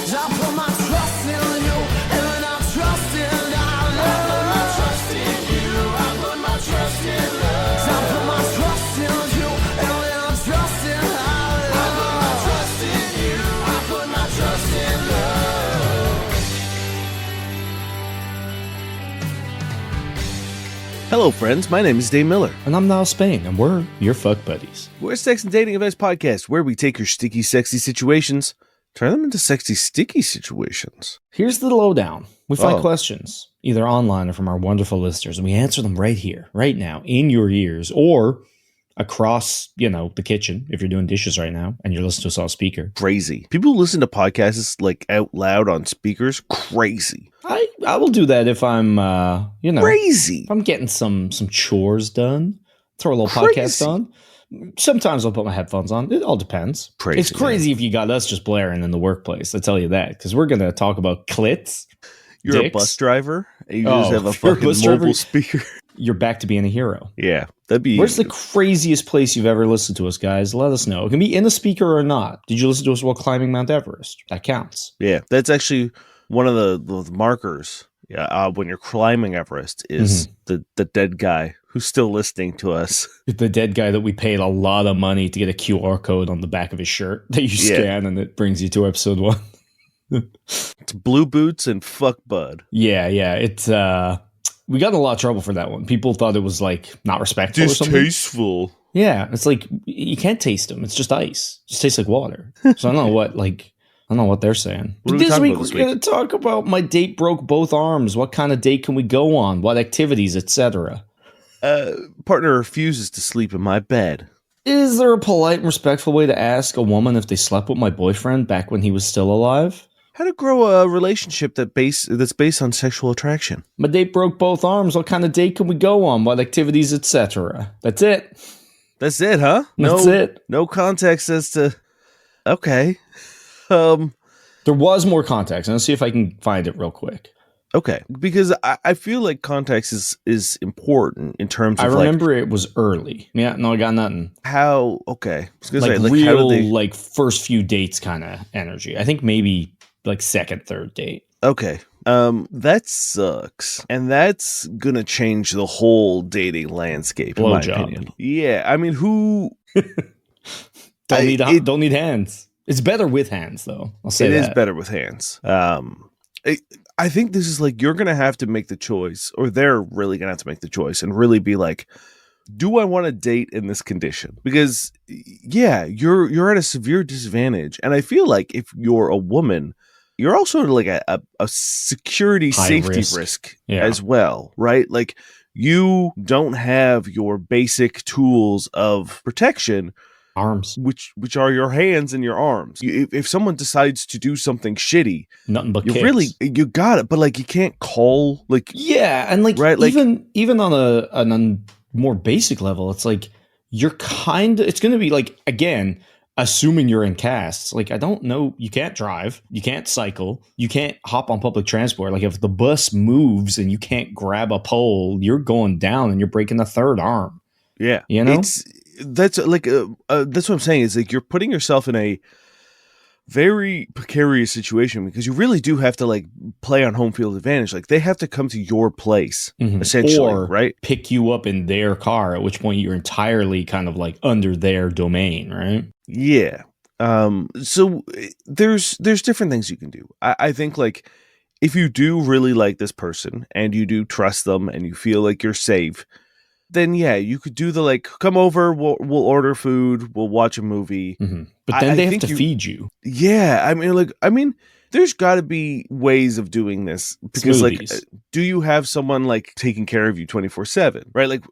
I put my trust in you, and I trust in our love. I put my trust in you, I put my trust in love. I put my trust in you, and I trust in our love. I put my trust in you, I put my trust in love. Hello, friends. My name is Dave Miller. And I'm Niall Spain, and we're your fuck buddies. We're a sex and dating advice podcast where we take your sticky, sexy situations, turn them into sexy, sticky situations. Here's the lowdown. We find questions, either online or from our wonderful listeners, and we answer them right here, right now, in your ears, or across, the kitchen, if you're doing dishes right now, and you're listening to us on speaker. Crazy. People who listen to podcasts like out loud on speakers. Crazy. I will do that if I'm, crazy. If I'm getting some chores done, throw a little Crazy. podcast on. Sometimes I'll put my headphones on. It all depends. Crazy, it's crazy if you got us just blaring in the workplace. I tell you that, because we're going to talk about clits. You're dicks. a bus driver and you just have a if you're fucking bus mobile driver, speaker. You're back to being a hero. Yeah, that'd be. Where's the craziest place you've ever listened to us, guys? Let us know. It can be in a speaker or not. Did you listen to us while climbing Mount Everest? That counts. Yeah, that's actually one of the markers. Yeah, when you're climbing Everest is the dead guy who's still listening to us. The dead guy that we paid a lot of money to get a QR code on the back of his shirt that you scan and it brings you to episode 1. It's Blue Boots and Fuck Bud. Yeah. It's we got in a lot of trouble for that one. People thought it was like not respectful or something. Distasteful. Yeah, it's like you can't taste them. It's just ice. It just tastes like water. So I don't know what they're saying. What are But we this talking week about this we're going to talk about my date broke both arms. What kind of date can we go on? What activities, etc. Partner refuses to sleep in my bed. Is there a polite and respectful way to ask a woman if they slept with my boyfriend back when he was still alive? How to grow a relationship that's based on sexual attraction. My date broke both arms. What kind of date can we go on? What activities, etc. That's it. That's it, huh? That's it. No context as to. Okay. There was more context. And let's see if I can find it real quick. Okay, because I feel like context is important in terms of I remember it was early. Yeah, no, I got nothing. how. Okay, I was gonna say, Real, how did they? like first few dates kind of energy. I think maybe like second, third date. Okay, that sucks, and that's gonna change the whole dating landscape. In my opinion. Yeah, I mean, who don't need hands. It's better with hands, though. I'll say it that. is better with hands. I think this is like you're gonna have to make the choice, or they're really gonna have to make the choice, and really be like, do I want to date in this condition? Because you're at a severe disadvantage, and I feel like if you're a woman, you're also like a security High safety risk as well, right? Like you don't have your basic tools of protection. Arms, which are your hands and your arms. If someone decides to do something shitty, nothing but you got it, but like you can't call and like right, like, even on a more basic level, it's like it's going to be like, again, assuming you're in casts. Like I don't know, you can't drive, you can't cycle, you can't hop on public transport. Like if the bus moves and you can't grab a pole, you're going down and you're breaking a third arm. Yeah, that's like that's what I'm saying is like you're putting yourself in a very precarious situation because you really do have to like play on home field advantage. Like they have to come to your place essentially, or right? Pick you up in their car, at which point you're entirely kind of like under their domain, right? Yeah. So there's different things you can do. I think like if you do really like this person and you do trust them and you feel like you're safe, then you could do the like, come over, we'll order food, we'll watch a movie. But then they have to feed you. Yeah, I mean, there's got to be ways of doing this because Smoothies. like, do you have someone like taking care of you 24/7, right? Like,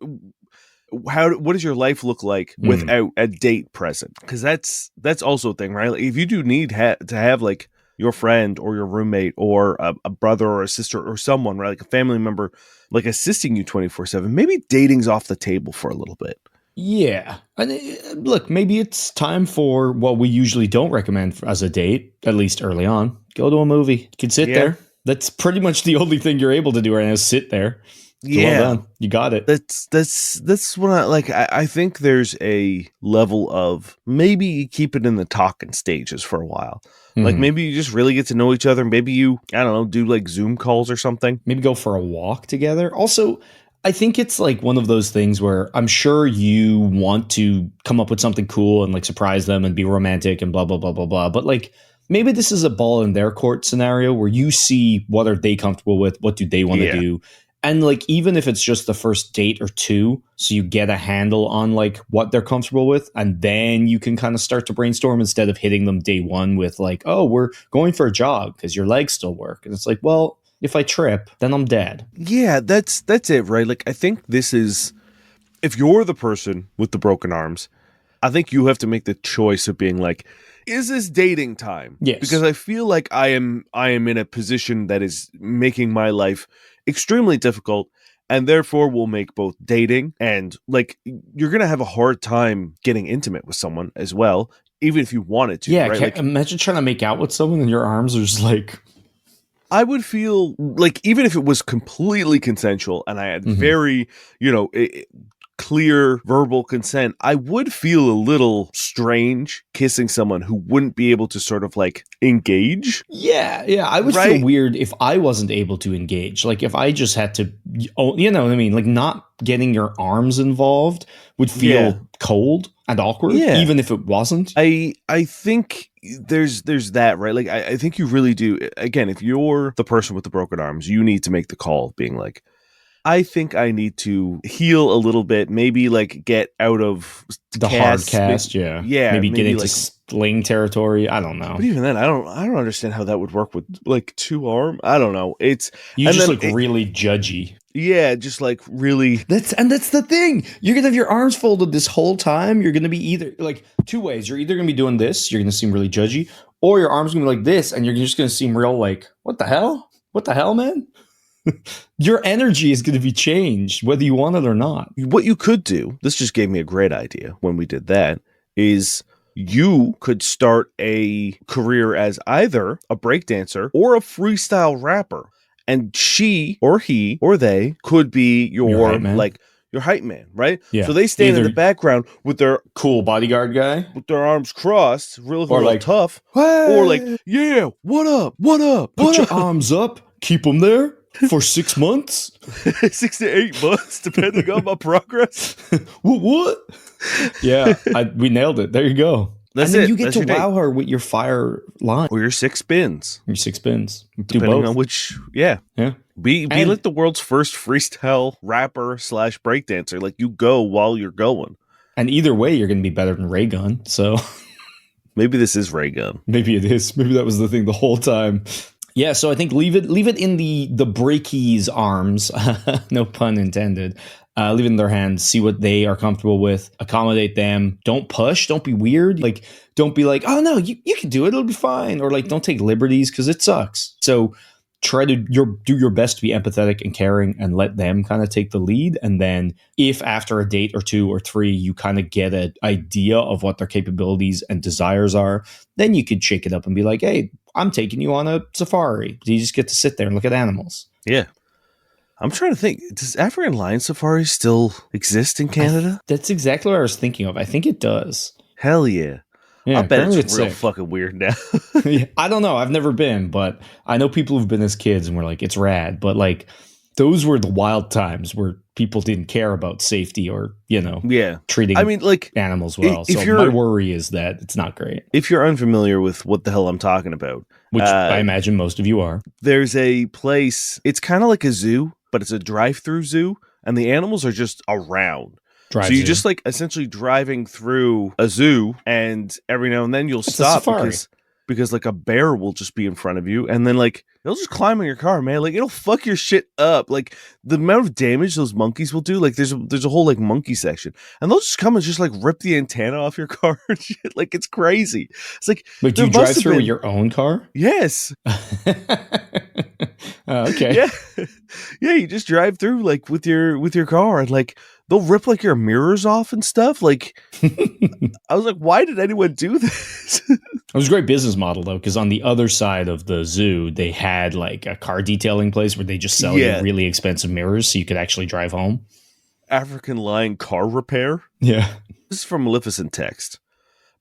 what does your life look like without a date present? Because that's also a thing, right? Like, if you do need to have like your friend or your roommate or a brother or a sister or someone, right, like a family member, like assisting you 24/7, maybe dating's off the table for a little bit. Yeah. And look, maybe it's time for what we usually don't recommend as a date, at least early on. Go to a movie. You can sit there. That's pretty much the only thing you're able to do right now is sit there. So well done. You got it. That's what I think there's a level of maybe keep it in the talking stages for a while. Like maybe you just really get to know each other. Maybe you, I don't know, do like Zoom calls or something. Maybe go for a walk together. Also, I think it's like one of those things where I'm sure you want to come up with something cool and like surprise them and be romantic and blah, blah, blah, blah, blah. But like maybe this is a ball in their court scenario where you see what are they comfortable with? What do they want to do? And like, even if it's just the first date or two, so you get a handle on like what they're comfortable with, and then you can kind of start to brainstorm instead of hitting them day one with like, oh, we're going for a jog because your legs still work. And it's like, well, if I trip, then I'm dead. Yeah, that's it, right? Like, I think this is, if you're the person with the broken arms, I think you have to make the choice of being like, is this dating time? Yes. Because I feel like I am in a position that is making my life extremely difficult, and therefore will make both dating and like you're gonna have a hard time getting intimate with someone as well, even if you wanted to. Yeah, right? Like, imagine trying to make out with someone and your arms are just like. I would feel like even if it was completely consensual and I had very, clear verbal consent, I would feel a little strange kissing someone who wouldn't be able to sort of like engage. Yeah, I would feel weird if I wasn't able to engage. Like if I just had to, you know what I mean? Like not getting your arms involved would feel cold and awkward, even if it wasn't. I think there's that, right? Like I think you really do. Again, if you're the person with the broken arms, you need to make the call of being like, I think I need to heal a little bit, maybe like get out of the hard cast, yeah. Maybe get into like, sling territory. I don't know. But even then, I don't understand how that would work with like two arm. I don't know. It's you just look really judgy. Yeah, just like really. That's the thing. You're gonna have your arms folded this whole time. You're gonna be either like two ways. You're either gonna be doing this, you're gonna seem really judgy, or your arms gonna be like this, and you're just gonna seem real like, what the hell? What the hell, man? Your energy is going to be changed whether you want it or not. What you could do, this just gave me a great idea when we did that, is you could start a career as either a breakdancer or a freestyle rapper. And she or he or they could be your hype man, right? Yeah. So they stand in the background with their cool bodyguard guy, with their arms crossed, real like tough, hey! Or like, yeah, what up? Put your arms up, keep them there. For 6 months? 6 to 8 months, depending on my progress. What? Yeah, we nailed it. There you go. That's and then it. You get to wow her with your fire line. Or your 6 spins. Your 6 spins. Depending both. on which, yeah. Be like the world's first freestyle rapper / breakdancer. Like, you go while you're going. And either way, you're going to be better than Ray Gun, so... Maybe this is Ray Gun. Maybe it is. Maybe that was the thing the whole time. Yeah, so I think leave it in the breakies' arms, no pun intended. Leave it in their hands, see what they are comfortable with, accommodate them. Don't push, don't be weird. Like, don't be like, oh no, you can do it, it'll be fine. Or like, don't take liberties because it sucks. So try to do your best to be empathetic and caring and let them kind of take the lead. And then if after a date or 2 or 3, you kind of get an idea of what their capabilities and desires are, then you could shake it up and be like, hey, I'm taking you on a safari. You just get to sit there and look at animals. Yeah. I'm trying to think, does African lion safari still exist in Canada? That's exactly what I was thinking of. I think it does. Hell yeah. Yeah, I bet it's real sick. fucking weird now. Yeah, I don't know. I've never been, but I know people who've been as kids and were like, it's rad. But like, those were the wild times where people didn't care about safety or, treating animals well. So my worry is that it's not great. If you're unfamiliar with what the hell I'm talking about, which I imagine most of you are, there's a place, it's kind of like a zoo, but it's a drive-through zoo, and the animals are just around. So you're just like essentially driving through a zoo, and every now and then you'll stop because like a bear will just be in front of you, and then like they'll just climb in your car, man. Like it'll fuck your shit up. Like the amount of damage those monkeys will do. Like there's a whole like monkey section, and they'll just come and just like rip the antenna off your car and shit. Like it's crazy. It's like, wait, do you drive through with your own car? Yes. Okay. Yeah. Yeah. You just drive through like with your car, and like they'll rip like your mirrors off and stuff. Like I was like, why did anyone do this? It was a great business model though, because on the other side of the zoo, they had like a car detailing place where they just sell you Yeah. really expensive mirrors so you could actually drive home. African Lion car repair. Yeah. This is from Maleficent Text.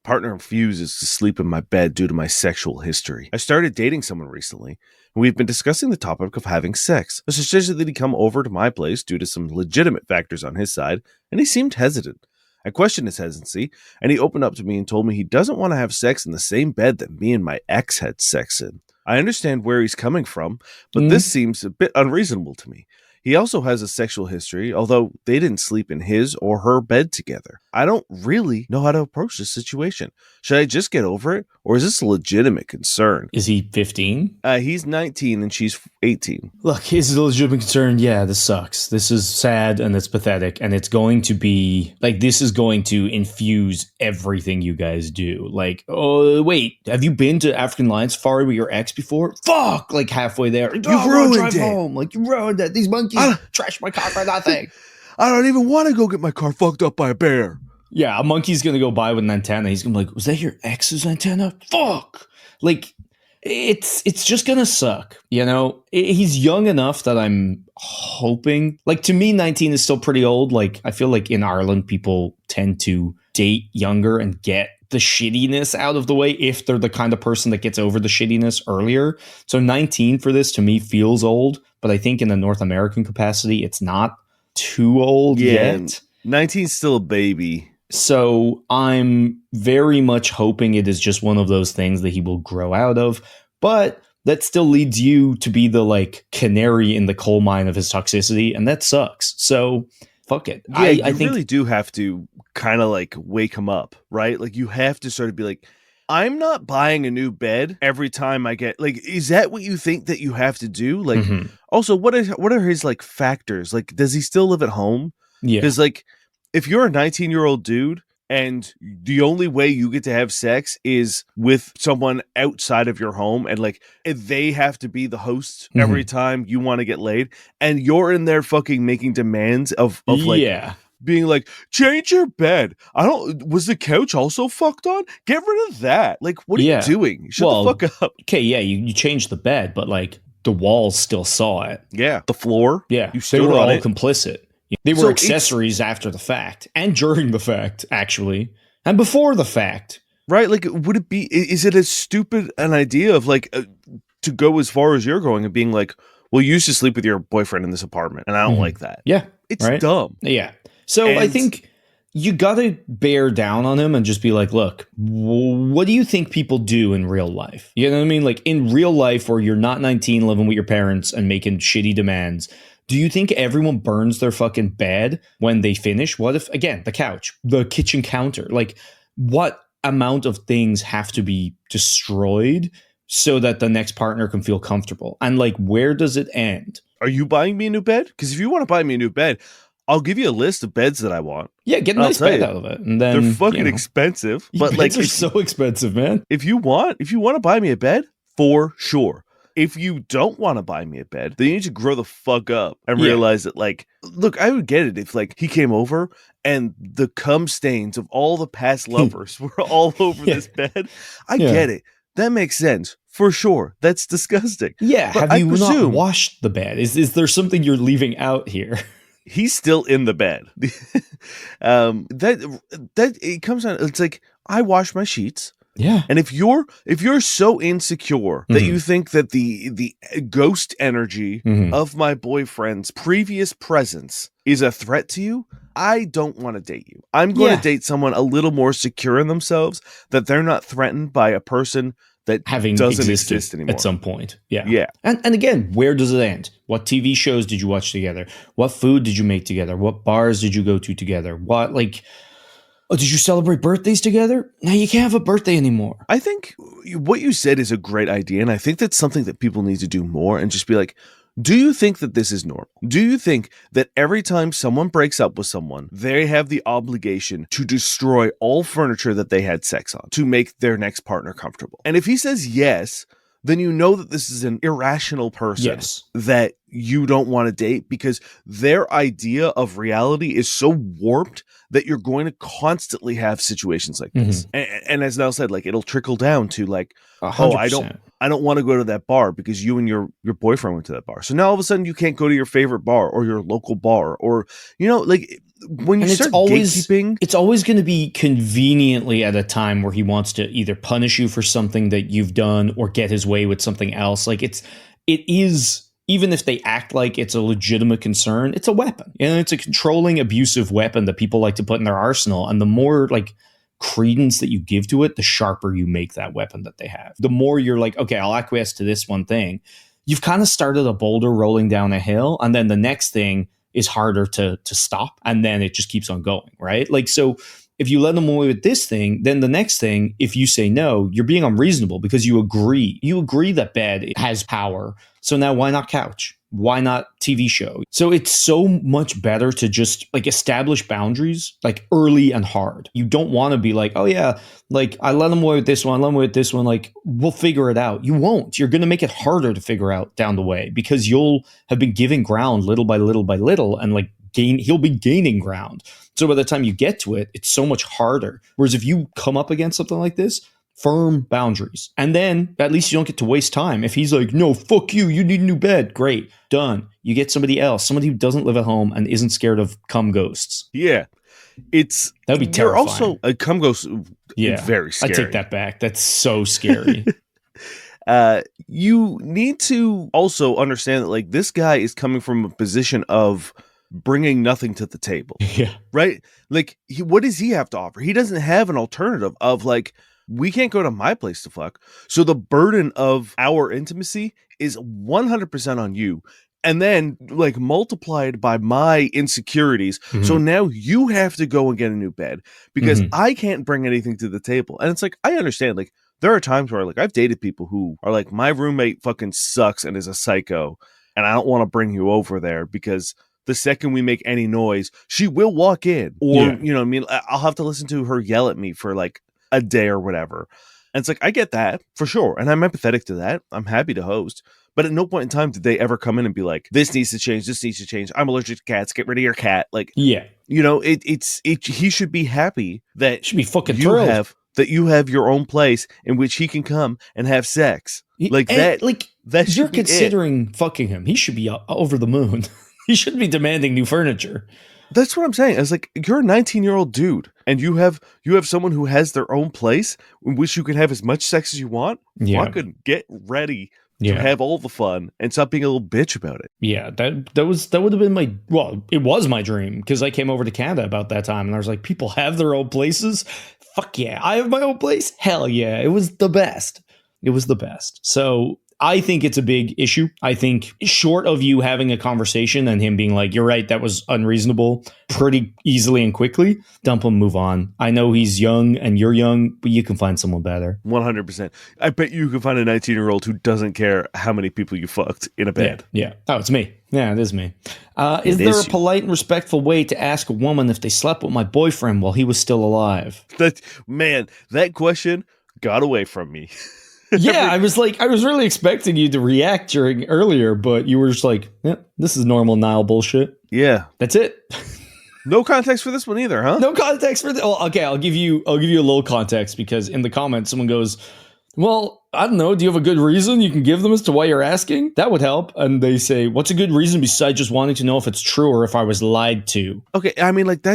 Partner refuses to sleep in my bed due to my sexual history. I started dating someone recently, and we've been discussing the topic of having sex. I suggested that he come over to my place due to some legitimate factors on his side, and he seemed hesitant. I questioned his hesitancy, and he opened up to me and told me he doesn't want to have sex in the same bed that me and my ex had sex in. I understand where he's coming from, but this seems a bit unreasonable to me. He also has a sexual history, although they didn't sleep in his or her bed together. I don't really know how to approach this situation. Should I just get over it, or is this a legitimate concern? Is he 15? He's 19 and she's 18. Look, is it a legitimate concern? Yeah, this sucks. This is sad and it's pathetic. And it's going to be like, this is going to infuse everything you guys do. Like, oh, wait, have you been to African Lion Safari with your ex before? Fuck! Like halfway there. You've ruined drive it. home. Like, you ruined it. These monkeys trashed my car for nothing. I don't even want to go get my car fucked up by a bear. Yeah, a monkey's going to go by with an antenna. He's going to be like, was that your ex's antenna? Fuck! Like, it's just going to suck. You know, he's young enough that I'm hoping, like, to me, 19 is still pretty old. Like, I feel like in Ireland, people tend to date younger and get the shittiness out of the way if they're the kind of person that gets over the shittiness earlier. So 19 for this to me feels old, but I think in the North American capacity, it's not too old yet. 19's still a baby. So I'm very much hoping it is just one of those things that he will grow out of, but that still leads you to be the like canary in the coal mine of his toxicity, and that sucks. So fuck it. Yeah, I think really do have to kind of like wake him up, right? Like you have to sort of be like, I'm not buying a new bed every time I get like, is that what you think that you have to do? Like, also, what are his like factors? Like, does he still live at home? Yeah, because like, if you're a 19-year-old dude and the only way you get to have sex is with someone outside of your home, and like they have to be the host every time you want to get laid, and you're in there fucking making demands of like being like, change your bed. Was the couch also fucked on? Get rid of that. Like, what are you doing? Shut the fuck up. Okay, yeah, you changed the bed, but like the walls still saw it. Yeah, the floor. Yeah, you they were all complicit. They were accessories after the fact and during the fact, actually, and before the fact. Right? Like, would it be, is it as stupid an idea of like to go as far as you're going and being like, well, you used to sleep with your boyfriend in this apartment and I don't like that. Yeah. It's dumb. Yeah. So I think you got to bear down on him and just be like, look, what do you think people do in real life? You know what I mean? Like in real life where you're not 19 living with your parents and making shitty demands, do you think everyone burns their fucking bed when they finish? What if, again, the couch, the kitchen counter, like what amount of things have to be destroyed so that the next partner can feel comfortable? And like, where does it end? Are you buying me a new bed? Because if you want to buy me a new bed, I'll give you a list of beds that I want. Yeah, get a nice bed out of it. And then they're fucking expensive. But like, they're so expensive, man. If you want to buy me a bed, for sure. If you don't want to buy me a bed, then you need to grow the fuck up and realize that, like, look, I would get it if, like, he came over and the cum stains of all the past lovers were all over this bed. I get it. That makes sense. For sure. That's disgusting. Yeah. But have you not washed the bed? Is there something you're leaving out here? He's still in the bed. That it comes on. It's like, I wash my sheets. Yeah. And if you're so insecure that you think that the ghost energy of my boyfriend's previous presence is a threat to you, I don't want to date you. I'm going to date someone a little more secure in themselves, that they're not threatened by a person that doesn't exist anymore at some point. Yeah. Yeah. And again, where does it end? What TV shows did you watch together? What food did you make together? What bars did you go to together? What, like, oh, did you celebrate birthdays together? Now you can't have a birthday anymore. I think what you said is a great idea, and I think that's something that people need to do more, and just be like, do you think that this is normal? Do you think that every time someone breaks up with someone, they have the obligation to destroy all furniture that they had sex on to make their next partner comfortable? And if he says yes, then you know that this is an irrational person Yes. that you don't want to date, because their idea of reality is so warped that you're going to constantly have situations like this. And as Nell said, like, it'll trickle down to like, 100%. I don't want to go to that bar because you and your boyfriend went to that bar. So now all of a sudden you can't go to your favorite bar or your local bar, or, you know, like when you start gatekeeping, it's always going to be conveniently at a time where he wants to either punish you for something that you've done or get his way with something else. Like it is, even if they act like it's a legitimate concern, it's a weapon, and it's a controlling, abusive weapon that people like to put in their arsenal. And the more like credence that you give to it, the sharper you make that weapon that they have. The more you're like, okay, I'll acquiesce to this one thing. You've kind of started a boulder rolling down a hill, and then the next thing is harder to stop, and then it just keeps on going, right? Like, so if you let them away with this thing, then the next thing, if you say no, you're being unreasonable because you agree that bed has power. So now why not couch? Why not TV show? So it's so much better to just like establish boundaries like early and hard. You don't want to be like, oh yeah, like I let them away with this one, like we'll figure it out. You won't. You're going to make it harder to figure out down the way because you'll have been giving ground little by little by little, and like he'll be gaining ground. So by the time you get to it, it's so much harder. Whereas if you come up against something like this, firm boundaries. And then at least you don't get to waste time. If he's like, no, fuck you, you need a new bed. Great. Done. You get somebody else, somebody who doesn't live at home and isn't scared of cum ghosts. Yeah. That'd be terrifying. Also, a cum ghost, very scary. I take that back. That's so scary. You need to also understand that like this guy is coming from a position of bringing nothing to the table. Yeah. Right? Like, what does he have to offer? He doesn't have an alternative of like, we can't go to my place to fuck. So the burden of our intimacy is 100% on you. And then like multiplied by my insecurities. Mm-hmm. So now you have to go and get a new bed because I can't bring anything to the table. And it's like, I understand, like there are times where like I've dated people who are like, my roommate fucking sucks and is a psycho. And I don't want to bring you over there because the second we make any noise, she will walk in, or, you know what I mean? I'll have to listen to her yell at me for like a day or whatever. And it's like, I get that for sure. And I'm empathetic to that. I'm happy to host. But at no point in time did they ever come in and be like, this needs to change. This needs to change. I'm allergic to cats. Get rid of your cat. Like, yeah, you know, he should be happy that should be fucking thrilled that you have your own place in which he can come and have sex. Like that. Like that you're considering fucking him. He should be over the moon. He shouldn't be demanding new furniture. That's what I'm saying. It's like, you're a 19-year-old dude and you have someone who has their own place in which you can have as much sex as you want. Yeah. Fucking get ready to have all the fun and stop being a little bitch about it. Yeah, that would have been it was my dream because I came over to Canada about that time and I was like, people have their own places. Fuck yeah, I have my own place. Hell yeah, it was the best. It was the best. So I think it's a big issue. I think short of you having a conversation and him being like, you're right, that was unreasonable, pretty easily and quickly, dump him, move on. I know he's young and you're young, but you can find someone better. 100%. I bet you can find a 19-year-old who doesn't care how many people you fucked in a bed. Yeah. Oh, it's me. Yeah, it is me. Is there a polite and respectful way to ask a woman if they slept with my boyfriend while he was still alive? That question got away from me. Yeah, I was really expecting you to react earlier, but you were just like, yeah, this is normal Nile bullshit. Yeah. That's it. No context for this one either, huh? No context for this. Oh, okay, I'll give you a little context because in the comments someone goes, well, I don't know, do you have a good reason you can give them as to why you're asking? That would help. And they say, what's a good reason besides just wanting to know if it's true or if I was lied to? Okay, I mean, like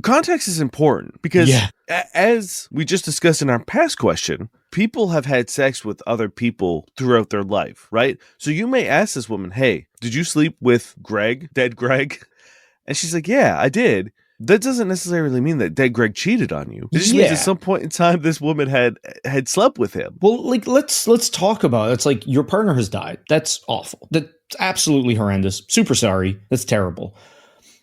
context is important because as we just discussed in our past question, people have had sex with other people throughout their life, right? So you may ask this woman, hey, did you sleep with dead Greg? And she's like, yeah, I did. That doesn't necessarily mean that dead Greg cheated on you. It just means at some point in time, this woman had slept with him. Well, like, let's talk about it. It's like your partner has died. That's awful. That's absolutely horrendous. Super sorry. That's terrible.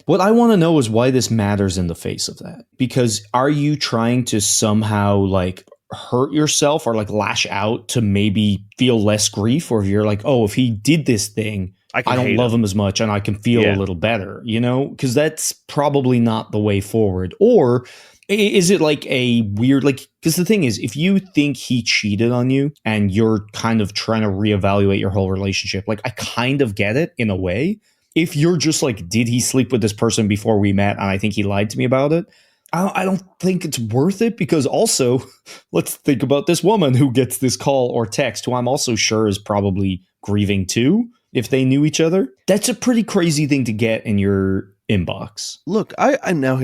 What I want to know is why this matters in the face of that. Because are you trying to somehow like hurt yourself or like lash out to maybe feel less grief? Or if you're like, oh, if he did this thing, I don't love him as much and I can feel a little better, you know? Because that's probably not the way forward. Or Is it like a weird, like, because the thing is, if you think he cheated on you and you're kind of trying to reevaluate your whole relationship, like, I kind of get it in a way. If you're just like, did he sleep with this person before we met and I think he lied to me about it? I don't think it's worth it, because also, let's think about this woman who gets this call or text, who I'm also sure is probably grieving too, if they knew each other. That's a pretty crazy thing to get in your inbox. Look, I now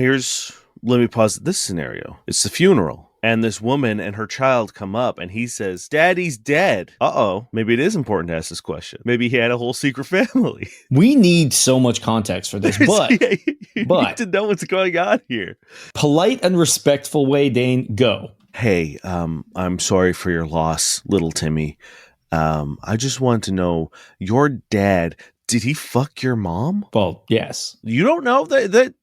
let me pause this scenario. It's the funeral, and this woman and her child come up, and he says, Daddy's dead. Uh-oh. Maybe it is important to ask this question. Maybe he had a whole secret family. We need so much context for this, but you but- need to know what's going on here. polite and respectful way, Dane, go. Hey, I'm sorry for your loss, little Timmy. I just want to know, your dad, did he fuck your mom? Well, yes. You don't know that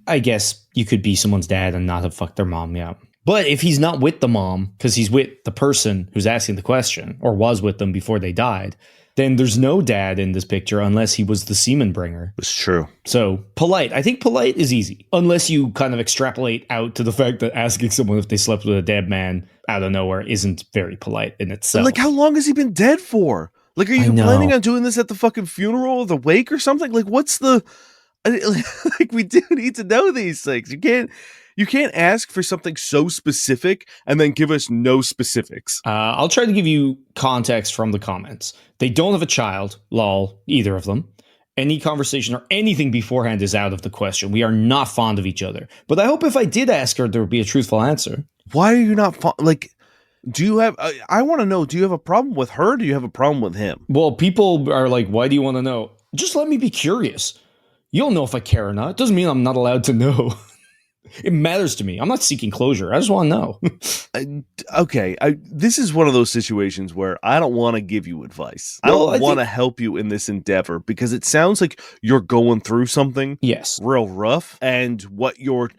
I guess you could be someone's dad and not have fucked their mom, yeah. But if he's not with the mom, because he's with the person who's asking the question, or was with them before they died, then there's no dad in this picture unless he was the semen bringer. It's true. So, polite. I think polite is easy. Unless you kind of extrapolate out to the fact that asking someone if they slept with a dead man out of nowhere isn't very polite in itself. Like, how long has he been dead for? Like, are you planning on doing this at the fucking funeral or the wake or something? Like, what's the... Like, we do need to know these things. You can't ask for something so specific and then give us no specifics. I'll try to give you context from the comments. They don't have a child, lol, either of them. Any conversation or anything beforehand is out of the question. We are not fond of each other. But I hope if I did ask her, there would be a truthful answer. Why are you not like... Do you have... I want to know, do you have a problem with her? Or do you have a problem with him? Well, people are like, why do you want to know? Just let me be curious. You don't know if I care or not. It doesn't mean I'm not allowed to know. It matters to me. I'm not seeking closure. I just want to know. Okay, this is one of those situations where I don't want to give you advice. Well, I don't want to help you in this endeavor because it sounds like you're going through something Yes. real rough, and what your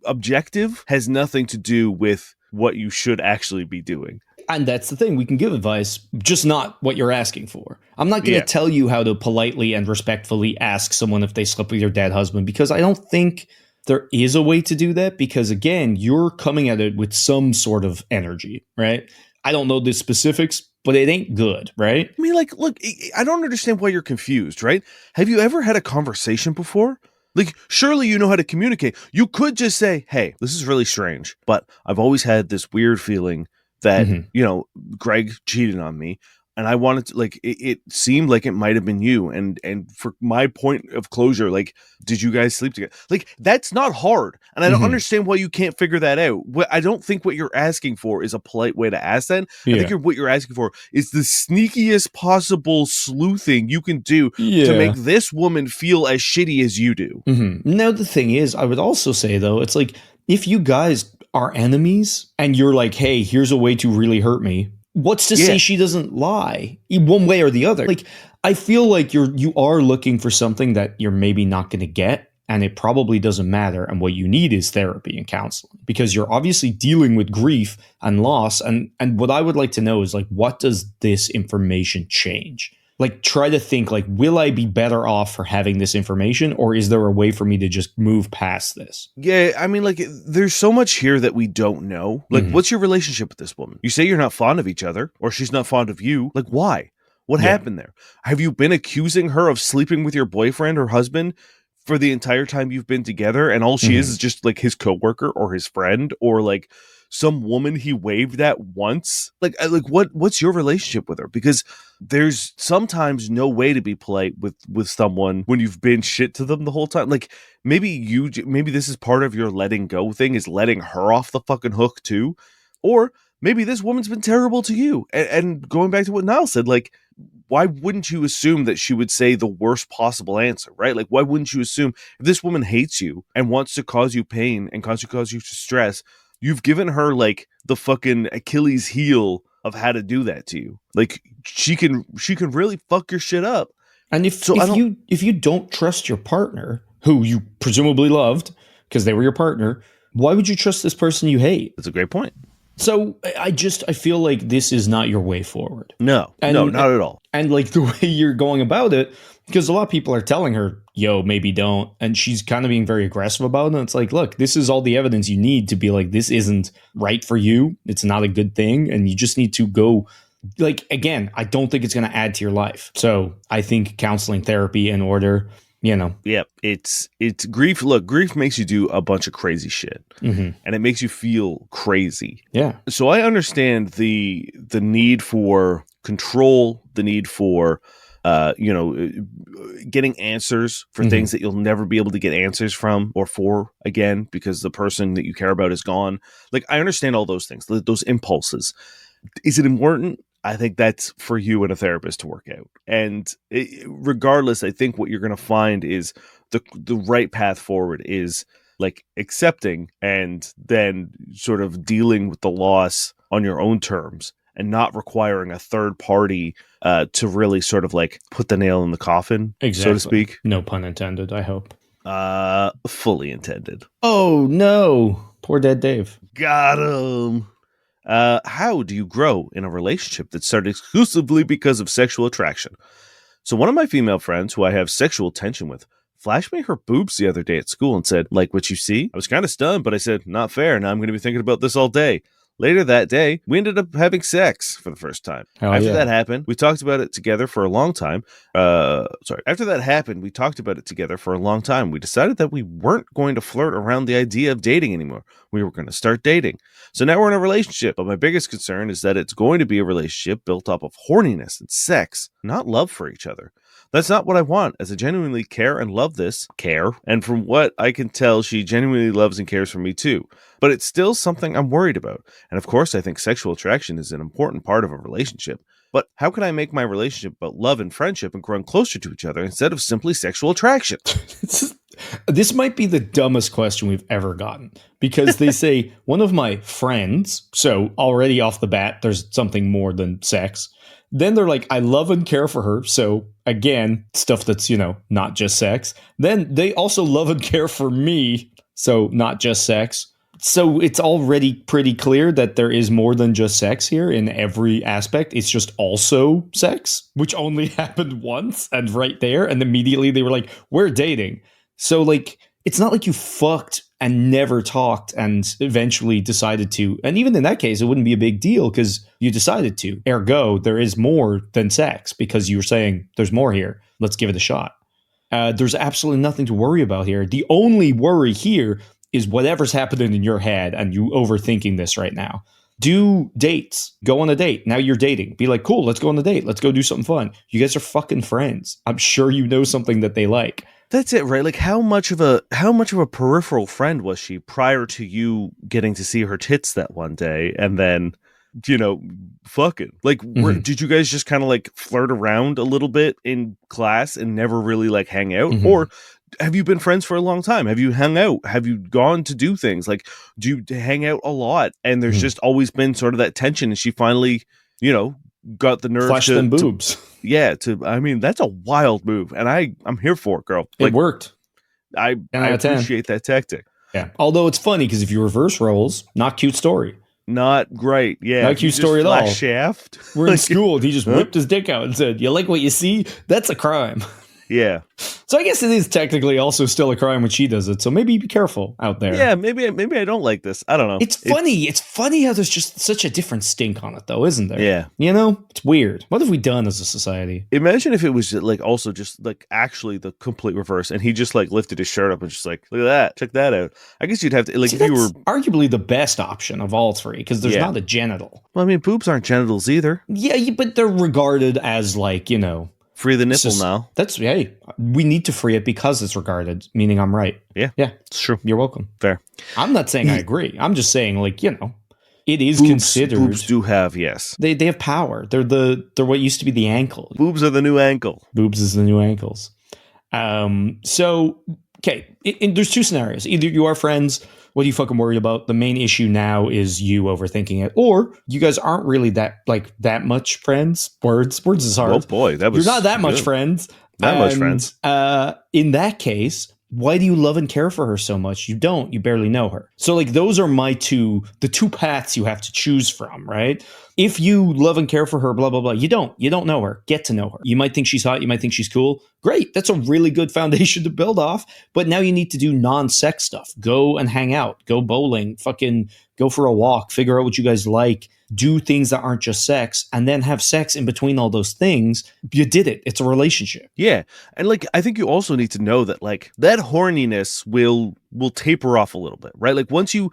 objective has nothing to do with what you should actually be doing. And that's the thing. We can give advice, just not what you're asking for. I'm not going to tell you how to politely and respectfully ask someone if they slept with your dead husband, because I don't think there is a way to do that, because, again, you're coming at it with some sort of energy, right? I don't know the specifics, but it ain't good, right? I mean, like, look, I don't understand why you're confused, right? Have you ever had a conversation before? Like, surely you know how to communicate. You could just say, hey, this is really strange, but I've always had this weird feeling that, you know, Greg cheated on me, and I wanted to, like, it seemed like it might have been you. And for my point of closure, like, did you guys sleep together? Like, that's not hard. And I don't understand why you can't figure that out. I don't think what you're asking for is a polite way to ask that. I think what you're asking for is the sneakiest possible sleuthing you can do to make this woman feel as shitty as you do. Now, the thing is, I would also say, though, it's like, if you guys are enemies and you're like, hey, here's a way to really hurt me, what's to say she doesn't lie one way or the other? Like, I feel like you are looking for something that you're maybe not going to get, and it probably doesn't matter. And what you need is therapy and counseling, because you're obviously dealing with grief and loss. And what I would like to know is, like, what does this information change? Like, try to think, like, will I be better off for having this information, or is there a way for me to just move past this? Yeah, I mean, like, there's so much here that we don't know. Like, what's your relationship with this woman? You say you're not fond of each other, or she's not fond of you. Like, why? What happened there? Have you been accusing her of sleeping with your boyfriend or husband for the entire time you've been together, and all she is just, like, his coworker or his friend, or, like, some woman he waved at once? Like what's your relationship with her? Because there's sometimes no way to be polite with someone when you've been shit to them the whole time. Like, maybe this is part of your letting go thing, is letting her off the fucking hook too. Or maybe this woman's been terrible to you. And going back to what Niall said, like, why wouldn't you assume that she would say the worst possible answer, right? Like, why wouldn't you assume if this woman hates you and wants to cause you pain and cause you stress, you've given her, like, the fucking Achilles heel of how to do that to you. Like, she can really fuck your shit up. And if you don't trust your partner, who you presumably loved because they were your partner, why would you trust this person you hate? That's a great point. So I feel like this is not your way forward. No, not at all. And, like, the way you're going about it, Because a lot of people are telling her, yo, maybe don't. And she's kind of being very aggressive about it. And it's like, look, this is all the evidence you need to be like, this isn't right for you. It's not a good thing. And you just need to go. Like, again, I don't think it's going to add to your life. So I think counseling, therapy in order, you know. Yeah, it's grief. Look, grief makes you do a bunch of crazy shit, and it makes you feel crazy. Yeah. So I understand the need for control, the need for getting answers for things that you'll never be able to get answers from or for again because the person that you care about is gone. Like, I understand all those things, those impulses. Is it important? I think that's for you and a therapist to work out. And regardless, I think what you're going to find is the right path forward is like accepting and then sort of dealing with the loss on your own terms and not requiring a third party to really sort of like put the nail in the coffin, so to speak. No pun intended, I hope. Fully intended. Oh, no. Poor dead Dave. Got him. How do you grow in a relationship that started exclusively because of sexual attraction? So one of my female friends who I have sexual tension with flashed me her boobs the other day at school and said, like what you see? I was kind of stunned, but I said, not fair. Now I'm going to be thinking about this all day. Later that day, we ended up having sex for the first time. After that happened, we talked about it together for a long time. After that happened, we talked about it together for a long time. We decided that we weren't going to flirt around the idea of dating anymore. We were going to start dating. So now we're in a relationship. But my biggest concern is that it's going to be a relationship built up of horniness and sex, not love for each other. That's not what I want, as I genuinely care and love this. And from what I can tell, she genuinely loves and cares for me too. But it's still something I'm worried about. And of course, I think sexual attraction is an important part of a relationship. But how can I make my relationship about love and friendship and growing closer to each other instead of simply sexual attraction? This might be the dumbest question we've ever gotten, because they say one of my friends, so already off the bat, there's something more than sex. Then they're like, I love and care for her. So again, stuff that's, not just sex. Then they also love and care for me. So not just sex. So it's already pretty clear that there is more than just sex here in every aspect. It's just also sex, which only happened once and right there. And immediately they were like, we're dating. So like, it's not like you fucked and never talked and eventually decided to. And even in that case, it wouldn't be a big deal because you decided to. Ergo, there is more than sex because you were saying there's more here. Let's give it a shot. There's absolutely nothing to worry about here. The only worry here is whatever's happening in your head and you overthinking this right now. Do dates. Go on a date. Now you're dating. Be like, cool, let's go on a date. Let's go do something fun. You guys are fucking friends. I'm sure you know something that they like. That's it, right? Like how much of a peripheral friend was she prior to you getting to see her tits that one day and then, fucking? Like, did you guys just kind of like flirt around a little bit in class and never really like hang out? Or have you been friends for a long time? Have you hung out? Have you gone to do things? Like, do you hang out a lot? And there's just always been sort of that tension and she finally, got the nerve flash them boobs. That's a wild move, and I'm here for it, girl. It worked. I appreciate that tactic. Yeah. Although it's funny because if you reverse roles, not cute story. Not great. Yeah. Not cute story at all. Shaft. We're in school. And he just whipped his dick out and said, "You like what you see? That's a crime." Yeah. So I guess it is technically also still a crime when she does it. So maybe be careful out there. Yeah, maybe I don't like this. I don't know. It's funny. It's funny how there's just such a different stink on it, though, isn't there? Yeah. It's weird. What have we done as a society? Imagine if it was like also just like actually the complete reverse, and he just like lifted his shirt up and just like, look at that, check that out. I guess you'd have to like See, if you were arguably the best option of all three because there's not a genital. Well, I mean, boobs aren't genitals either. Yeah, but they're regarded as like free the nipple now. We need to free it because it's regarded, meaning I'm right. Yeah, it's true. You're welcome. Fair. I'm not saying I agree. I'm just saying it is boobs, considered. Boobs do have, yes. They have power. They're what used to be the ankle. Boobs are the new ankle. Boobs is the new ankles. So, okay, there's two scenarios. Either you are friends. What are you fucking worried about? The main issue now is you overthinking it, or you guys aren't really that much friends. Words is hard. Oh boy, you're not that much friends. Much friends. In that case, why do you love and care for her so much? You don't. You barely know her. So those are the two paths you have to choose from, right? If you love and care for her, blah, blah, blah, you don't know her. Get to know her. You might think she's hot. You might think she's cool. Great. That's a really good foundation to build off. But now you need to do non-sex stuff. Go and hang out. Go bowling. Fucking go for a walk. Figure out what you guys like. Do things that aren't just sex, and then have sex in between all those things. You did it. It's a relationship. Yeah. And like, I think you also need to know that like that horniness will taper off a little bit, right? Like once you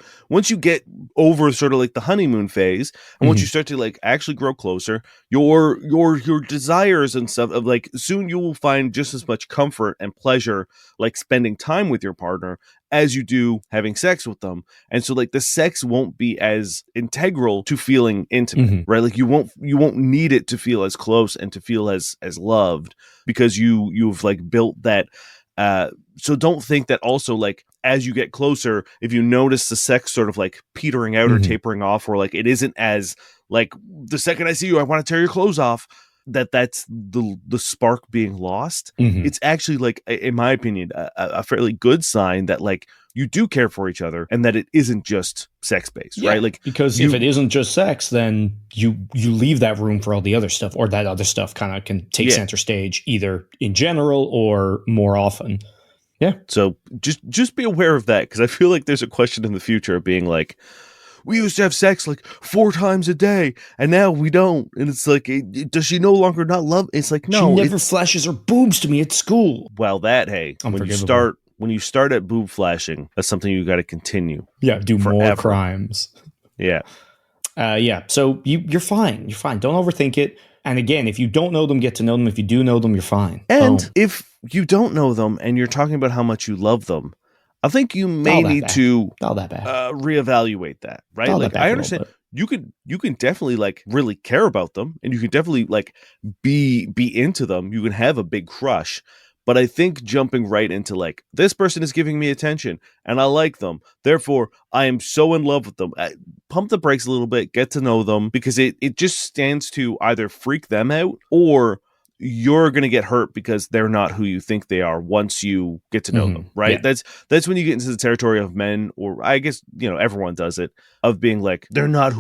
get over sort of like the honeymoon phase, and once you start to like actually grow closer, your desires and stuff of like, soon you will find just as much comfort and pleasure like spending time with your partner as you do having sex with them. And so like the sex won't be as integral to feeling intimate, right? Like you won't need it to feel as close and to feel as loved, because you've like built that. So don't think that also like as you get closer, if you notice the sex sort of like petering out or tapering off, or like it isn't as like the second I see you, I want to tear your clothes off, that's the spark being lost. It's actually like, in my opinion, a fairly good sign that like you do care for each other and that it isn't just sex based, right? Like, because if it isn't just sex, then you leave that room for all the other stuff, or that other stuff kind of can take center stage, either in general or more often. Yeah. So just be aware of that, because I feel like there's a question in the future of being like, we used to have sex like 4 times a day, and now we don't. And it's like, does she no longer not love? It's like, no. She never flashes her boobs to me at school. Well, hey, when you start at boob flashing, that's something you got to continue. Yeah, do forever. More crimes. Yeah. Yeah. So you're fine. You're fine. Don't overthink it. And again, if you don't know them, get to know them. If you do know them, you're fine. And if you don't know them and you're talking about how much you love them, I think you may need to reevaluate that, right? Like, I understand you can definitely like really care about them, and you can definitely like be into them. You can have a big crush, but I think jumping right into like, this person is giving me attention and I like them, therefore I am so in love with them. Pump the brakes a little bit, get to know them, because it just stands to either freak them out, or you're going to get hurt because they're not who you think they are once you get to know them, right? Yeah. That's when you get into the territory of men, or I guess, everyone does it, of being like, they're not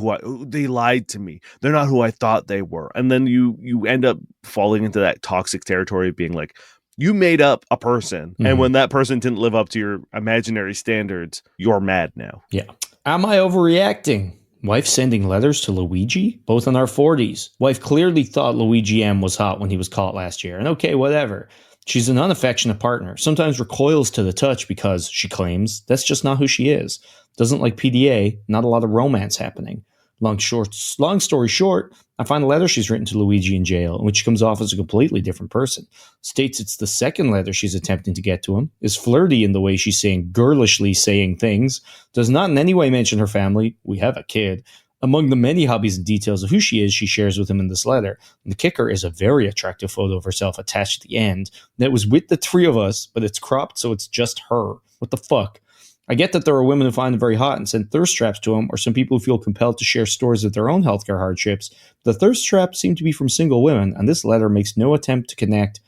they lied to me. They're not who I thought they were. And then you end up falling into that toxic territory of being like, you made up a person, and when that person didn't live up to your imaginary standards, you're mad now. Yeah. Am I overreacting? Wife sending letters to Luigi? Both in our 40s. Wife clearly thought Luigi M was hot when he was caught last year. And okay, whatever. She's an unaffectionate partner. Sometimes recoils to the touch because, she claims, that's just not who she is. Doesn't like PDA. Not a lot of romance happening. Long story short, I find a letter she's written to Luigi in jail, in which she comes off as a completely different person. States it's the second letter she's attempting to get to him, is flirty in the way she's girlishly saying things, does not in any way mention her family. We have a kid. Among the many hobbies and details of who she is, she shares with him in this letter. And the kicker is a very attractive photo of herself attached at the end that was with the 3 of us, but it's cropped so it's just her. What the fuck? I get that there are women who find him very hot and send thirst traps to him, or some people who feel compelled to share stories of their own healthcare hardships. The thirst traps seem to be from single women, and this letter makes no attempt to connect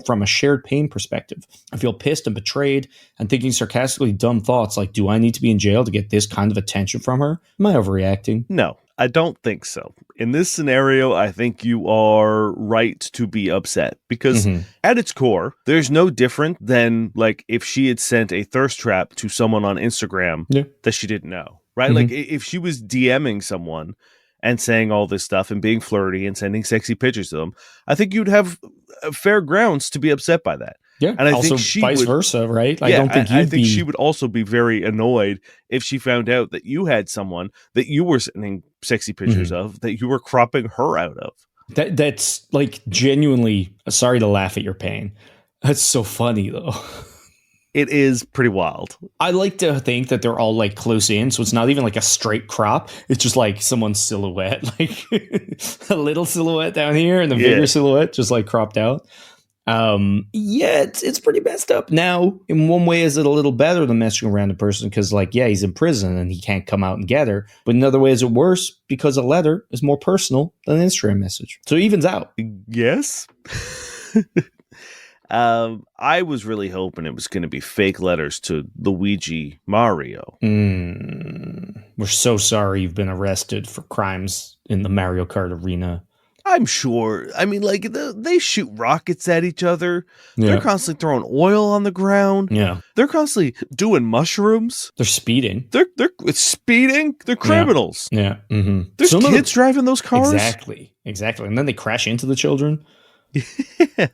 from a shared pain perspective. I feel pissed and betrayed, and thinking sarcastically dumb thoughts like, do I need to be in jail to get this kind of attention from her? Am I overreacting? No, I don't think so. In this scenario, I think you are right to be upset, because at its core, there's no different than like if she had sent a thirst trap to someone on Instagram that she didn't know, right? Like if she was DMing someone and saying all this stuff and being flirty and sending sexy pictures to them, I think you'd have fair grounds to be upset by that. Yeah, and I also think she vice versa, right? I don't think I think she would also be very annoyed if she found out that you had someone that you were sending sexy pictures of, that you were cropping her out of. That's like genuinely, sorry to laugh at your pain. That's so funny though. It is pretty wild. I like to think that they're all like close in, so it's not even like a straight crop. It's just like someone's silhouette, like a little silhouette down here and the bigger silhouette just like cropped out. It's pretty messed up. Now, in one way, is it a little better than messing around a person because, like, he's in prison and he can't come out and get her. But in other ways, it worse because a letter is more personal than an Instagram message. So it evens out. Yes. I was really hoping it was going to be fake letters to Luigi Mario. We're so sorry you've been arrested for crimes in the Mario Kart arena. I'm sure. I mean, like, they shoot rockets at each other. Yeah. They're constantly throwing oil on the ground. Yeah. They're constantly doing mushrooms. They're speeding. They're speeding. They're criminals. Yeah. Mm-hmm. There's kids driving those cars. Exactly. And then they crash into the children.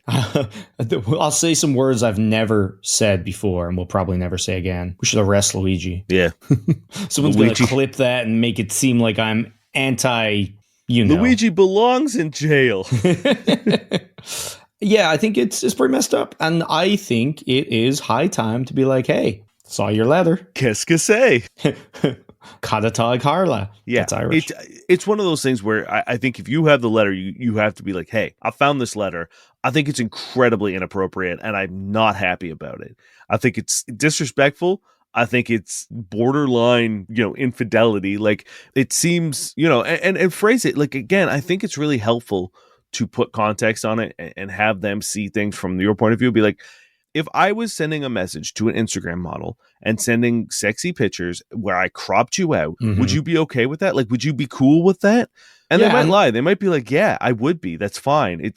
I'll say some words I've never said before and will probably never say again. We should arrest Luigi. Yeah. Someone's going to clip that and make it seem like I'm anti, Luigi belongs in jail. Yeah, I think it's pretty messed up. And I think it is high time to be like, hey, saw your letter. Qu'est-ce que c'est? Kadata Carla. Yeah, that's Irish. It's one of those things where I think if you have the letter, you have to be like, hey, I found this letter. I think it's incredibly inappropriate, and I'm not happy about it. I think it's disrespectful. I think it's borderline, infidelity. Like, it seems, and phrase it. Like, again, I think it's really helpful to put context on it and have them see things from your point of view. Be like, if I was sending a message to an Instagram model and sending sexy pictures where I cropped you out, would you be okay with that? Like, would you be cool with that? And they might lie. They might be like, yeah, I would be. That's fine.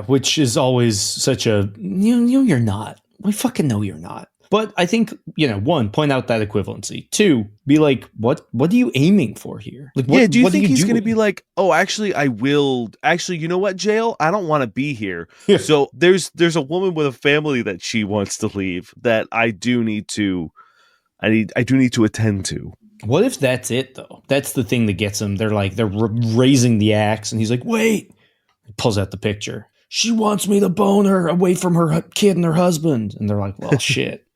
Which is always such a, you're not. We fucking know you're not. But I think, one, point out that equivalency. Two, be like, what are you aiming for here? Like, do you think he's going to be like, oh, actually, I will. Actually, you know what, jail? I don't want to be here. Yeah. So there's a woman with a family that she wants to leave that I do need to attend to. What if that's it, though? That's the thing that gets him. They're raising the axe, and he's like, wait. He pulls out the picture. She wants me to bone her away from her kid and her husband. And they're like, well, shit.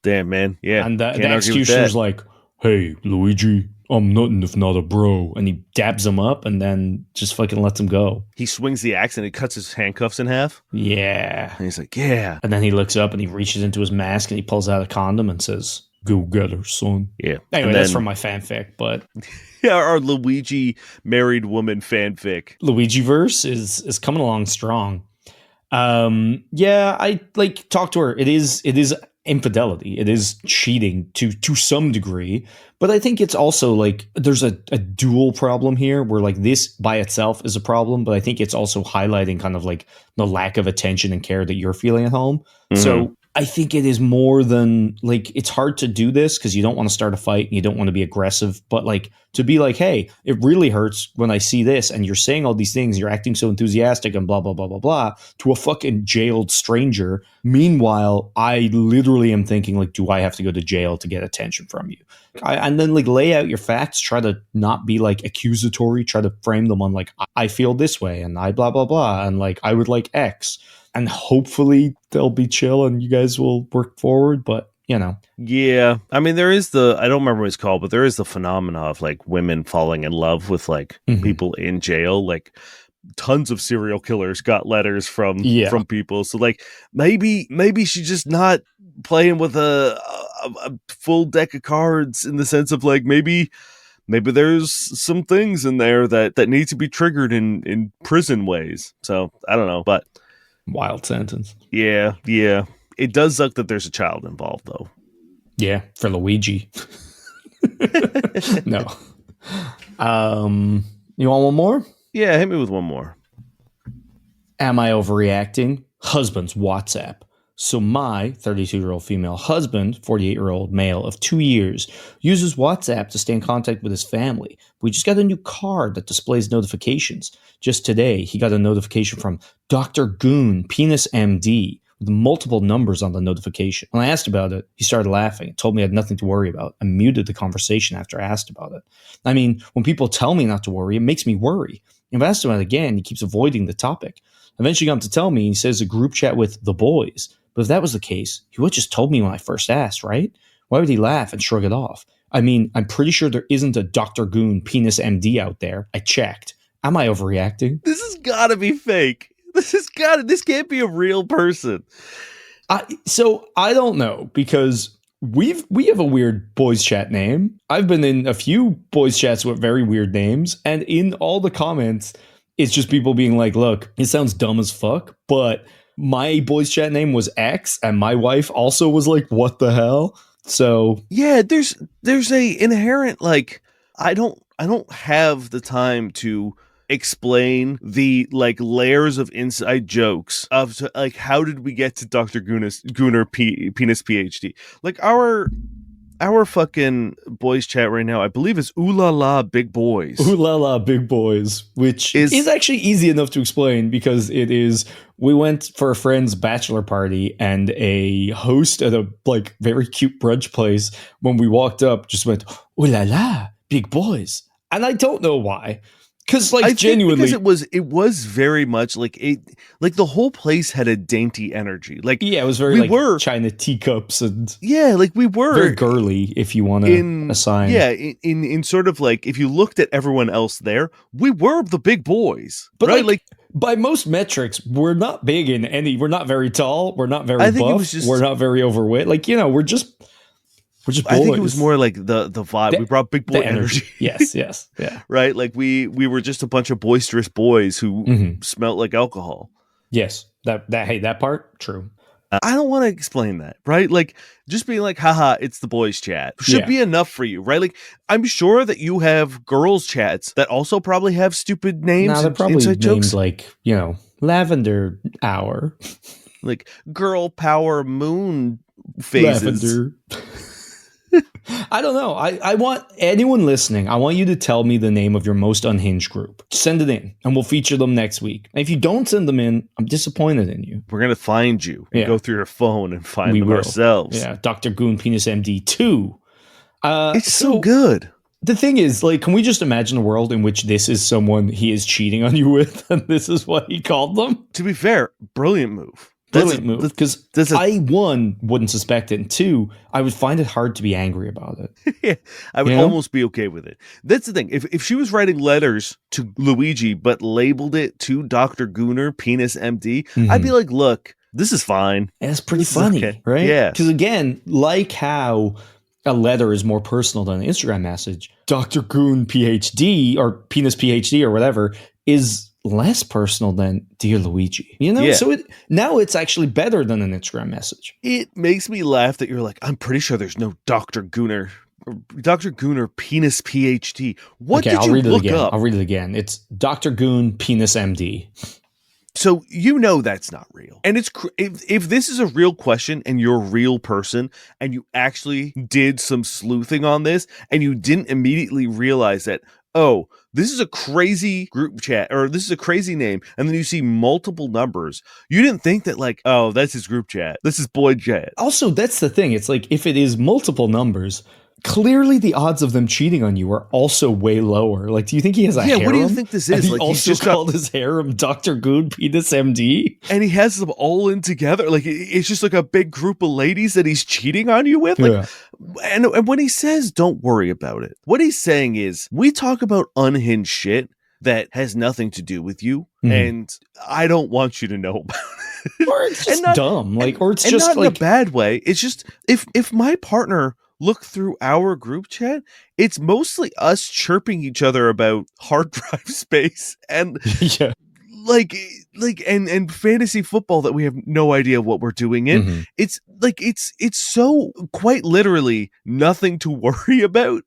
Damn, man. Yeah. And the executioner's like, hey, Luigi, I'm nothing if not a bro. And he dabs him up and then just fucking lets him go. He swings the axe and he cuts his handcuffs in half. Yeah. And he's like, yeah. And then he looks up and he reaches into his mask and he pulls out a condom and says, go get her, son. Yeah. Anyway, that's from my fanfic, but... Yeah, our Luigi married woman fanfic. Luigiverse is coming along strong. I talk to her. It is infidelity. It is cheating to some degree, but I think it's also like there's a dual problem here where like this by itself is a problem, but I think it's also highlighting kind of like the lack of attention and care that you're feeling at home. Mm-hmm. So I think it is more than like, it's hard to do this because you don't want to start a fight and you don't want to be aggressive, but like to be like, hey, it really hurts when I see this and you're saying all these things, you're acting so enthusiastic and blah, blah, blah, blah, blah to a fucking jailed stranger. Meanwhile, I literally am thinking like, do I have to go to jail to get attention from you? And then like lay out your facts, try to not be like accusatory, try to frame them on like, I feel this way and I blah, blah, blah. And like, I would like X. And hopefully they'll be chill and you guys will work forward. But, Yeah. I mean, there is I don't remember what it's called, but there is the phenomena of like women falling in love with like people in jail. Like tons of serial killers got letters from people. So like maybe she's just not playing with a full deck of cards in the sense of like maybe there's some things in there that need to be triggered in prison ways. So I don't know, but. Wild sentence. Yeah. It does suck that there's a child involved, though. Yeah, for Luigi. No. You want one more? Yeah, hit me with one more. Am I overreacting? Husband's WhatsApp. So my 32-year-old female husband, 48-year-old male of 2 years, uses WhatsApp to stay in contact with his family. We just got a new card that displays notifications. Just today, he got a notification from Dr. Goon, Penis MD, with multiple numbers on the notification. When I asked about it, he started laughing and told me I had nothing to worry about and muted the conversation after I asked about it. I mean, when people tell me not to worry, it makes me worry. If I asked him about it again, he keeps avoiding the topic. Eventually got him to tell me, he says a group chat with the boys. But if that was the case, he would have just told me when I first asked, right? Why would he laugh and shrug it off? I mean, I'm pretty sure there isn't a Dr. Goon Penis MD out there. I checked. Am I overreacting? This has got to be fake. This can't be a real person. So I don't know because we have a weird boys chat name. I've been in a few boys chats with very weird names. And in all the comments, it's just people being like, look, it sounds dumb as fuck, but my boys chat name was X and my wife also was like, what the hell? So yeah, there's a inherent like I don't have the time to explain the like layers of inside jokes of like how did we get to Dr. Gooner penis PhD. Like our fucking boys chat right now, I believe, is ooh la la big boys. Ooh la la big boys, which is actually easy enough to explain because it is. We went for a friend's bachelor party and a host at a like very cute brunch place. When we walked up, just went ooh la la big boys, and I don't know why. Because like I genuinely, think because it was very much like the whole place had a dainty energy. Like yeah, it was very like China teacups and like we were very girly. If you want to assign, in sort of like if you looked at everyone else there, we were the big boys, but right? Like by most metrics, we're not big in any. We're not very tall. We're not very buff. We're not very overweight. Like we're just boys. I think it was more like the vibe. We brought big boy energy. Yes, yeah. Right? Like we were just a bunch of boisterous boys who smelt like alcohol. Yes. That part, true. I don't want to explain that, right? Like just being like, haha, it's the boys chat should be enough for you, right? Like I'm sure that you have girls chats that also probably have stupid names. Nah, they're probably named jokes. Like, Lavender Hour. Like girl power moon phases. Lavender. I don't know. I want anyone listening, I want you to tell me the name of your most unhinged group. Send it in and we'll feature them next week. And if you don't send them in, I'm disappointed in you. We're going to find you and go through your phone and find them ourselves. Yeah, Dr. Goon Penis MD 2. It's so good. The thing is, like, can we just imagine a world in which this is someone he is cheating on you with and this is what he called them? To be fair, brilliant move. Brilliant move, because I, one, wouldn't suspect it, and two, I would find it hard to be angry about it. Yeah, I would almost be okay with it. That's the thing. If she was writing letters to Luigi, but labeled it to Dr. Gooner, Penis MD, I'd be like, look, this is fine. And it's pretty funny, right? Yeah. Because again, like how a letter is more personal than an Instagram message, Dr. Goon PhD or Penis PhD or whatever is less personal than Dear Luigi, so now it's actually better than an Instagram message. It makes me laugh that you're like, I'm pretty sure there's no Dr. Gooner Penis PhD. What did you look up? I'll read it again. It's Dr. Goon Penis MD. So that's not real. And it's if this is a real question and you're a real person and you actually did some sleuthing on this and you didn't immediately realize that, oh, this is a crazy group chat or this is a crazy name, and then you see multiple numbers, you didn't think that like, oh, that's his group chat. This is boy chat. Also, that's the thing. It's like if it is multiple numbers, clearly the odds of them cheating on you are also way lower. Like, do you think he has a harem? What do you think this is? And he also just called his harem Dr. Goon Penis MD? And he has them all in together. Like, it's just like a big group of ladies that he's cheating on you with. Like, and when he says, don't worry about it, what he's saying is, we talk about unhinged shit that has nothing to do with you, and I don't want you to know about it. Or it's just dumb. Like, or it's just not like in a bad way. It's just, if my partner look through our group chat, it's mostly us chirping each other about hard drive space and and fantasy football that we have no idea what we're doing in. It's like it's so quite literally nothing to worry about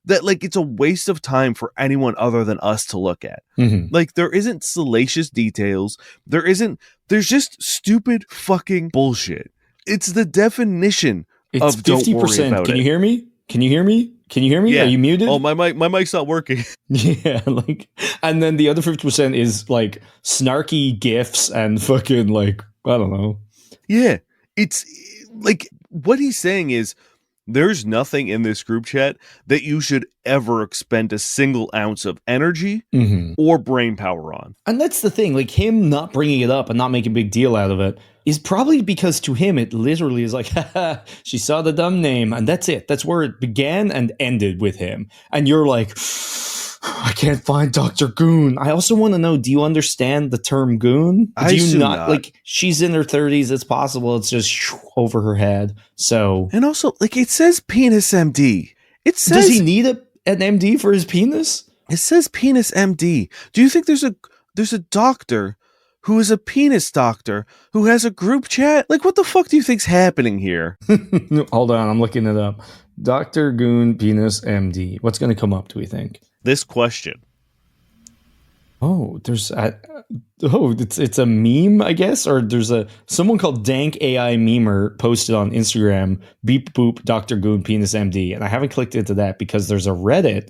that like it's a waste of time for anyone other than us to look at. Like there isn't salacious details. There's just stupid fucking bullshit. It's the definition. It's 50%. Can you hear me? Can you hear me? Yeah. Are you muted? Oh, my mic's not working. Yeah, like, and then the other 50% is like snarky gifs and fucking like, I don't know. Yeah, it's like what he's saying is there's nothing in this group chat that you should ever expend a single ounce of energy or brain power on. And that's the thing, like him not bringing it up and not making a big deal out of it is probably because to him, it literally is like, haha, she saw the dumb name. And that's it. That's where it began and ended with him. And you're like, I can't find Dr. Goon. I also want to know, do you understand the term goon? Do you not? Like, she's in her 30s. It's possible it's just over her head. So, and also, like, it says penis MD. It says, does he need an MD for his penis? It says penis MD. Do you think there's a doctor who is a penis doctor who has a group chat? Like, what the fuck do you think's happening here? Hold on, I'm looking it up. Dr. Goon Penis MD. What's going to come up, do we think? This question. Oh, it's a meme, I guess, or there's someone called Dank AI Memer posted on Instagram, beep boop Dr. Goon Penis MD, and I haven't clicked into that because there's a Reddit.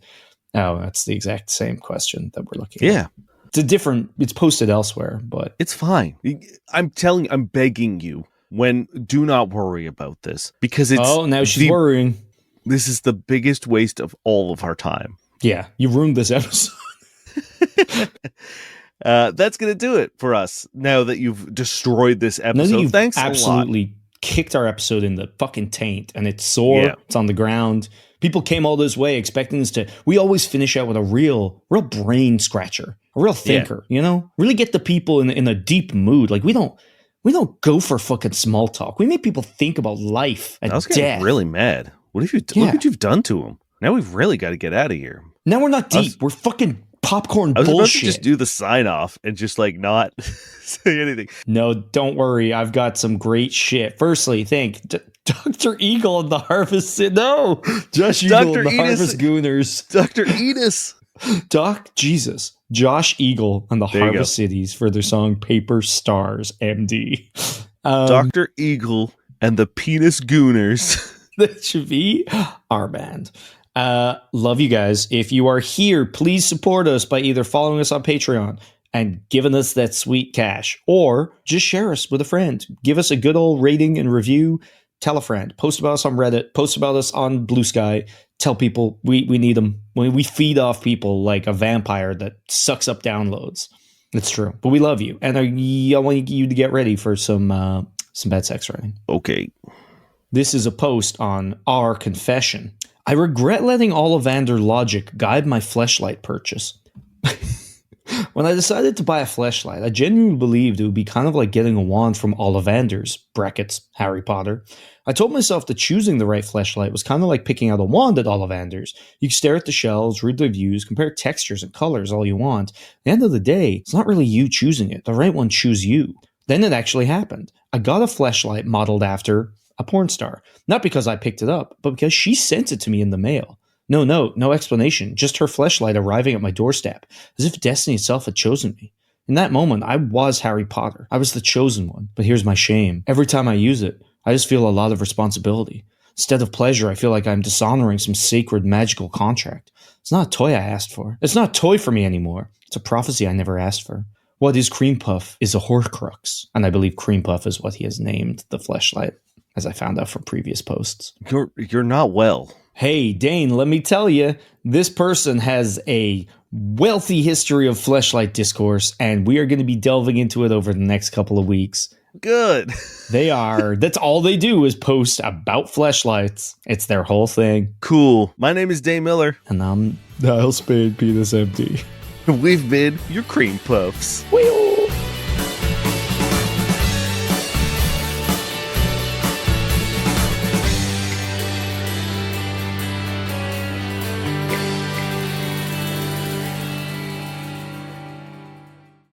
Oh, that's the exact same question that we're looking at. Yeah. It's posted elsewhere, but it's fine. I'm begging you, do not worry about this because it's. Oh, now she's worrying. This is the biggest waste of all of our time. Yeah, you ruined this episode. That's gonna do it for us. Now that you've destroyed this episode, thanks absolutely a lot. Kicked our episode in the fucking taint, and it's sore. Yeah. It's on the ground. People came all this way expecting us to. We always finish out with a real brain scratcher, a real thinker. Yeah. You know, really get the people in a deep mood. Like we don't go for fucking small talk. We make people think about life and death. Getting really mad. What have you? Look what you've done to them. Now we've really got to get out of here. Now we're not deep. We're fucking popcorn bullshit. I was about to just do the sign off and just like not say anything. No, don't worry. I've got some great shit. Firstly, thank Dr. Eagle and the Harvest. No, Josh Eagle and the Harvest Gooners. Dr. Edis. Josh Eagle and the Harvest Cities for their song Paper Stars MD. Dr. Eagle and the Penis Gooners. That should be our band. Love you guys. If you are here, please support us by either following us on Patreon and giving us that sweet cash, or just share us with a friend. Give us a good old rating and review. Tell a friend. Post about us on Reddit. Post about us on Blue Sky. Tell people we need them. We feed off people like a vampire that sucks up downloads. It's true. But we love you. And I want you to get ready for some bad sex writing. Okay. This is a post on our confession. I regret letting Ollivander logic guide my fleshlight purchase. When I decided to buy a fleshlight, I genuinely believed it would be kind of like getting a wand from Ollivander's, brackets, Harry Potter. I told myself that choosing the right fleshlight was kind of like picking out a wand at Ollivander's. You can stare at the shelves, read the reviews, compare textures and colors all you want. At the end of the day, it's not really you choosing it. The right one choose you. Then it actually happened. I got a fleshlight modeled after a porn star. Not because I picked it up, but because she sent it to me in the mail. No note, no explanation, just her fleshlight arriving at my doorstep, as if destiny itself had chosen me. In that moment, I was Harry Potter. I was the chosen one. But here's my shame. Every time I use it, I just feel a lot of responsibility. Instead of pleasure, I feel like I'm dishonoring some sacred magical contract. It's not a toy I asked for. It's not a toy for me anymore. It's a prophecy I never asked for. What is Cream Puff is a Horcrux. And I believe Cream Puff is what he has named the fleshlight, as I found out from previous posts. You're not well. Hey, Dane, let me tell you, this person has a wealthy history of fleshlight discourse, and we are going to be delving into it over the next couple of weeks. Good. That's all they do is post about fleshlights. It's their whole thing. Cool. My name is Dane Miller. And I'm Dial Spade Penis Empty. We've been your Cream Puffs. Wee